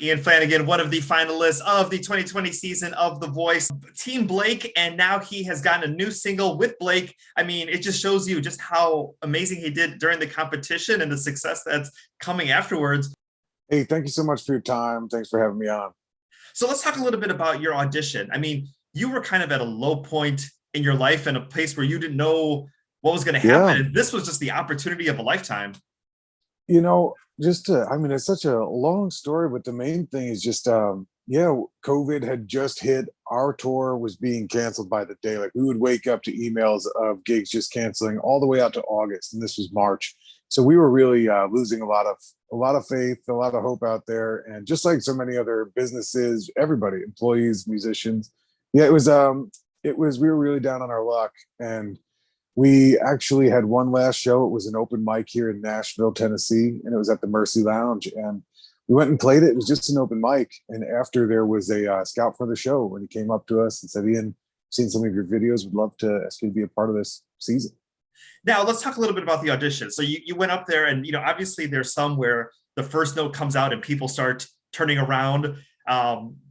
Ian Flanigan, one of the finalists of the 2020 season of The Voice, Team Blake, and now he has gotten a new single with Blake. I mean, it just shows you just how amazing he did during the competition and the success that's coming afterwards. Hey, thank you so much for your time. Thanks for having me on. So let's talk a little bit about your audition. I mean, you were kind of at a low point in your life and a place where you didn't know what was going to happen. Yeah. And this was just the opportunity of a lifetime. It's such a long story, but the main thing is just, COVID had just hit. Our tour was being canceled by the day. Like we would wake up to emails of gigs just canceling all the way out to August, and this was March. So we were really losing a lot of faith, a lot of hope out there, and just like so many other businesses, everybody, employees, musicians, yeah, we were really down on our luck, and we actually had one last show. It was an open mic here in Nashville, Tennessee, and it was at the Mercy Lounge. And we went and played it. It was just an open mic. And after, there was a scout for the show, when he came up to us and said, "Ian, seen some of your videos. Would love to ask you to be a part of this season." Now let's talk a little bit about the audition. So you went up there, and obviously there's some where the first note comes out and people start turning around.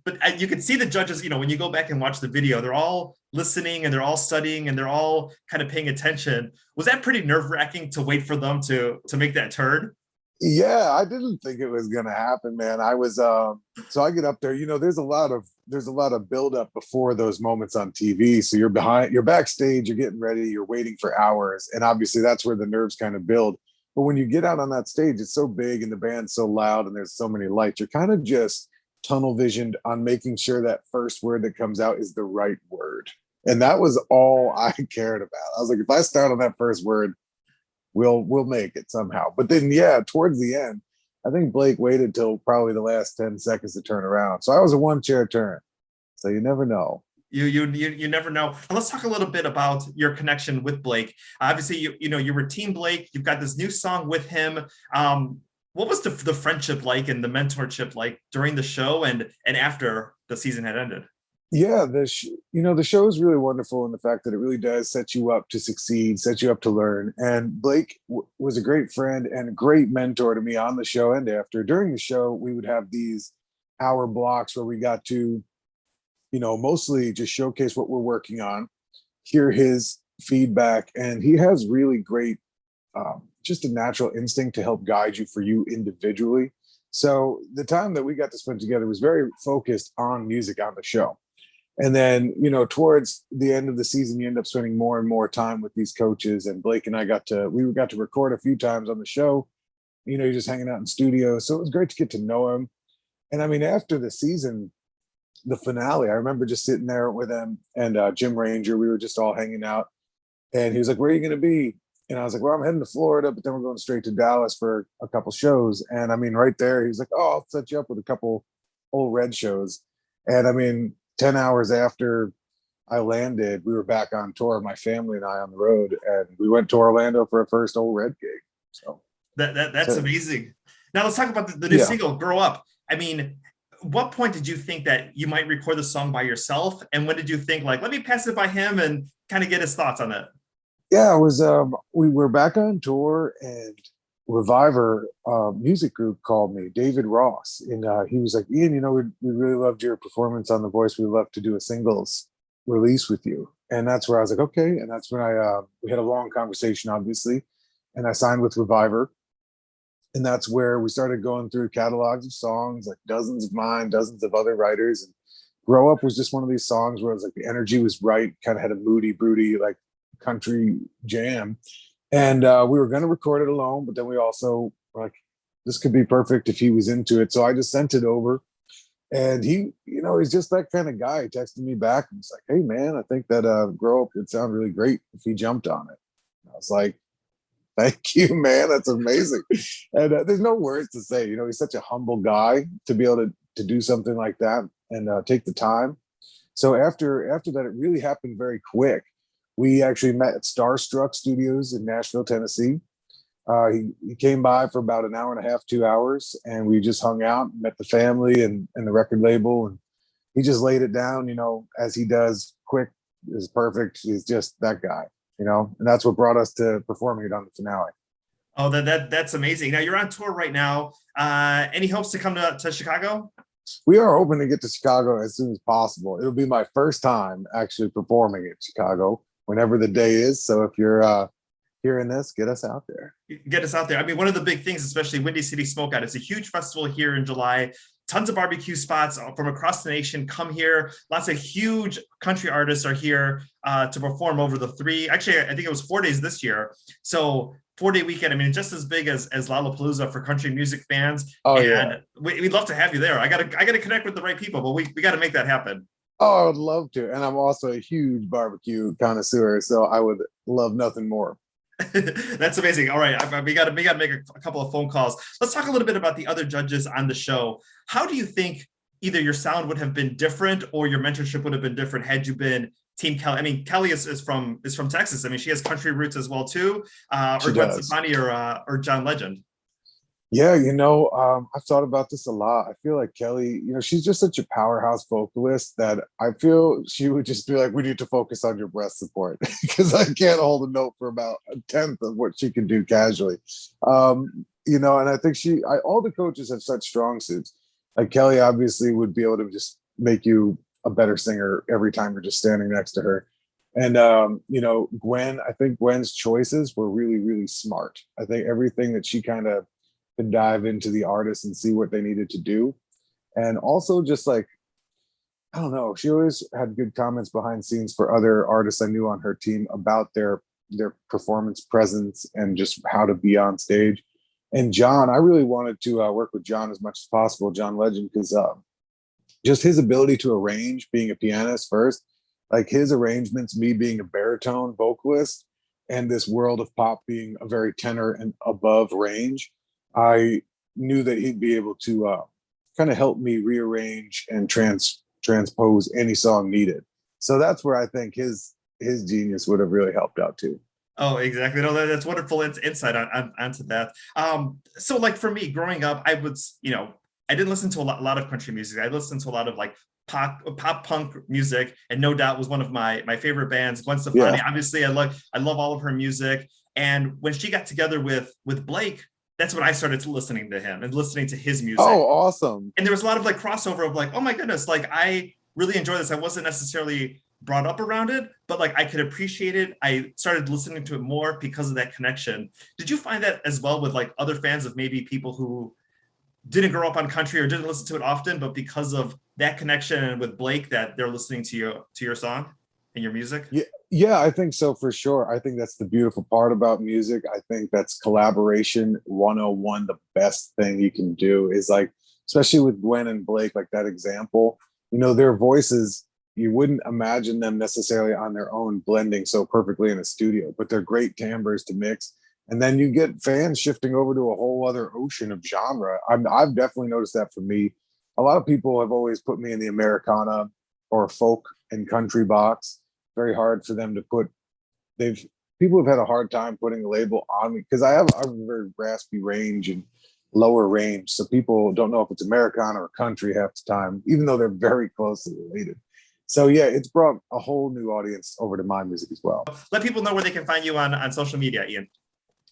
But you can see the judges, when you go back and watch the video, they're all listening and they're all studying and they're all kind of paying attention. Was that pretty nerve-wracking to wait for them to make that turn? Yeah, I didn't think it was gonna happen, man. I was so I get up there, there's a lot of buildup before those moments on TV. So you're backstage, you're getting ready, you're waiting for hours, and obviously that's where the nerves kind of build. But when you get out on that stage, it's so big and the band's so loud and there's so many lights, you're kind of just tunnel visioned on making sure that first word that comes out is the right word. And that was all I cared about. I was like, if I start on that first word, we'll make it somehow. But then, yeah, towards the end, I think Blake waited till probably the last 10 seconds to turn around. So I was a one chair turn. So you never know. You never know. And let's talk a little bit about your connection with Blake. Obviously, you were Team Blake. You've got this new song with him. What was the friendship like and the mentorship like during the show and after the season had ended? Yeah, the show is really wonderful in the fact that it really does set you up to succeed, set you up to learn. And Blake was a great friend and a great mentor to me on the show and after. During the show, we would have these hour blocks where we got to, mostly just showcase what we're working on, hear his feedback, and he has really great, just a natural instinct to help guide you for you individually. So the time that we got to spend together was very focused on music on the show. And then, towards the end of the season, you end up spending more and more time with these coaches. And Blake and I got to record a few times on the show. You're just hanging out in studio. So it was great to get to know him. And I mean, after the season, the finale, I remember just sitting there with him and Jim Ranger. We were just all hanging out. And he was like, "Where are you going to be?" And I was like, "Well, I'm heading to Florida, but then we're going straight to Dallas for a couple shows." And I mean, right there, he was like, "Oh, I'll set you up with a couple old Red shows." And I mean, 10 hours after I landed, we were back on tour, my family and I on the road, and we went to Orlando for a first old Red gig. So that's amazing. Now let's talk about the new single, "Grow Up." I mean, what point did you think that you might record the song by yourself? And when did you think, like, let me pass it by him and kind of get his thoughts on it? Yeah, it was, we were back on tour, and Reviver music group called me, David Ross, and he was like, "Ian, we really loved your performance on The Voice. We'd love to do a singles release with you." And that's where I was like, okay. And that's when we had a long conversation, obviously, and I signed with Reviver. And that's where we started going through catalogs of songs, like dozens of mine, dozens of other writers. And Grow Up was just one of these songs where it was like the energy was right, kind of had a moody, broody, like country jam. And we were going to record it alone, but then we also were like, this could be perfect if he was into it. So I just sent it over, and he, he's just that kind of guy. He texted me back and was like, "Hey man, I think that Grow Up would sound really great if he jumped on it." And I was like, "Thank you, man. That's amazing." And there's no words to say. He's such a humble guy to be able to do something like that and take the time. So after that, it really happened very quick. We actually met at Starstruck Studios in Nashville, Tennessee. He came by for about an hour and a half, 2 hours, and we just hung out, met the family and the record label, and he just laid it down, as he does. Quick is perfect. He's just that guy, and that's what brought us to performing it on the finale. Oh, that's amazing. Now you're on tour right now. Any hopes to come to Chicago? We are hoping to get to Chicago as soon as possible. It'll be my first time actually performing in Chicago whenever the day is. So if you're hearing this, get us out there. Get us out there. I mean, one of the big things, especially Windy City Smokeout, it's a huge festival here in July. Tons of barbecue spots from across the nation come here. Lots of huge country artists are here to perform over the three. Actually, I think it was 4 days this year. So 4 day weekend. I mean, just as big as Lollapalooza for country music fans. Oh yeah. And we'd love to have you there. I gotta connect with the right people, but we got to make that happen. Oh, I would love to. And I'm also a huge barbecue connoisseur, so I would love nothing more. That's amazing. All right, we got to make a couple of phone calls. Let's talk a little bit about the other judges on the show. How do you think either your sound would have been different or your mentorship would have been different had you been Team Kelly? I mean, Kelly is from Texas. I mean, she has country roots as well too, or She Gwen does. Stefani or John Legend. Yeah, I've thought about this a lot. I feel like Kelly, she's just such a powerhouse vocalist that I feel she would just be like, we need to focus on your breath support because I can't hold a note for about a tenth of what she can do casually. And I think all the coaches have such strong suits. Like Kelly obviously would be able to just make you a better singer every time you're just standing next to her. And Gwen, I think Gwen's choices were really, really smart. I think everything that she kind of could dive into the artist and see what they needed to do. And also just like, I don't know, she always had good comments behind scenes for other artists I knew on her team about their performance presence and just how to be on stage. And John, I really wanted to work with John as much as possible, John Legend, because just his ability to arrange, being a pianist first, like his arrangements, me being a baritone vocalist, and this world of pop being a very tenor and above range, I knew that he'd be able to kind of help me rearrange and transpose any song needed. So that's where I think his genius would have really helped out too. Oh, exactly. No, that's wonderful insight onto that. So like for me, growing up, I didn't listen to a lot of country music. I listened to a lot of like pop punk music, and No Doubt was one of my favorite bands. Gwen Stefani, Yeah. obviously, I love all of her music. And when she got together with Blake, that's when I started listening to him and listening to his music. Oh, awesome. And there was a lot of like crossover of like, oh my goodness, like I really enjoy this. I wasn't necessarily brought up around it, but like I could appreciate it. I started listening to it more because of that connection. Did you find that as well with like other fans of maybe people who didn't grow up on country or didn't listen to it often, but because of that connection and with Blake that they're listening to your song and your music? Yeah, yeah, I think so for sure. I think that's the beautiful part about music. I think that's collaboration 101. The best thing you can do is like, especially with Gwen and Blake, like that example, their voices, you wouldn't imagine them necessarily on their own blending so perfectly in a studio, but they're great timbres to mix. And then you get fans shifting over to a whole other ocean of genre. I've definitely noticed that for me. A lot of people have always put me in the Americana or folk and country box. Very hard for them to put. They've People have had a hard time putting a label on me because I have a very raspy range and lower range, so people don't know if it's Americana or country half the time, even though they're very closely related. So yeah, it's brought a whole new audience over to my music as well. Let people know where they can find you on social media, Ian.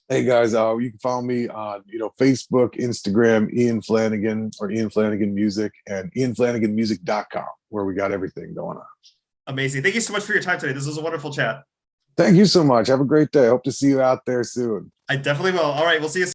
Hey guys, you can follow me on Facebook, Instagram, Ian Flanigan or Ian Flanigan Music, and IanFlaniganMusic.com, where we got everything going on. Amazing. Thank you so much for your time today. This was a wonderful chat. Thank you so much. Have a great day. Hope to see you out there soon. I definitely will. All right, we'll see you soon.